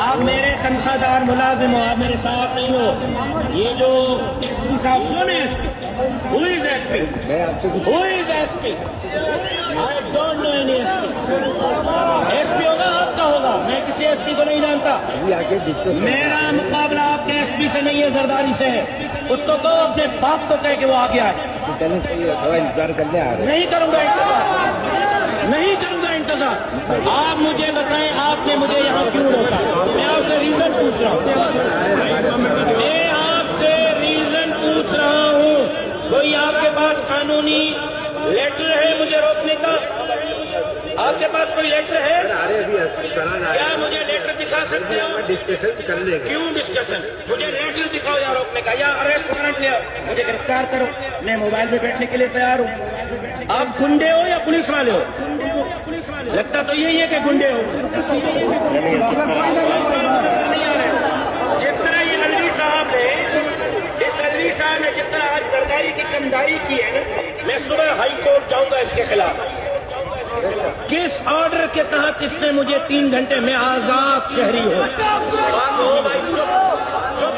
آپ میرے تنخواہ دار ملازم ہو، آپ میرے ساتھ نہیں ہو. یہ جو ایس پی صاحب کون ہے؟ S P Who is SP? Who is SP? I don't know any SP. SP ہوگا آپ کا ہوگا، میں کسی ایس پی کو نہیں جانتا. میرا مقابلہ آپ کے ایس پی سے نہیں ہے، زرداری سے ہے. اس کو کہو اپنے باپ کو کہہ کہ وہ آگے آئے. انتظار کرنے آ رہے نہیں کروں گا انتظار، نہیں کروں گا انتظار. آپ مجھے بتائیں آپ نے مجھے یہاں کیوں روکا؟ میں آپ سے ریزن پوچھ رہا ہوں، میں آپ سے ریزن پوچھ رہا ہوں. کوئی آپ کے پاس قانونی لیٹر ہے مجھے روکنے کا؟ آپ کے پاس کوئی لیٹر ہے؟ کیا مجھے لیٹر دکھا سکتے ہو؟ ڈسکشن کر لیں گے. کیوں ڈسکشن؟ مجھے لیٹر دکھاؤ یا روکنے کا، یا اریسٹ وارنٹ لے آؤ، مجھے گرفتار کرو، میں موبائل پہ بیٹھنے کے لیے تیار ہوں. آپ گنڈے ہو یا پولیس والے ہو؟ لگتا تو یہی ہے کہ گنڈے ہو. جس طرح یہ علوی صاحب نے، اس علوی صاحب نے جس طرح آج زرداری کی کمداری کی ہے، میں صبح ہائی کورٹ جاؤں گا اس کے خلاف. کس آرڈر کے تحت اس نے مجھے 3 گھنٹے میں آزاد شہری ہو؟ ہو بھائی چپ چپ.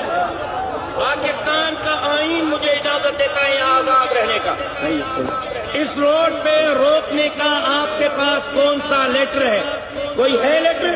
پاکستان کا آئین مجھے اجازت دیتا ہے آزاد رہنے کا. اس روڈ پہ روکنے کا آپ کے پاس کون سا لیٹر ہے؟ کوئی ہے لیٹر؟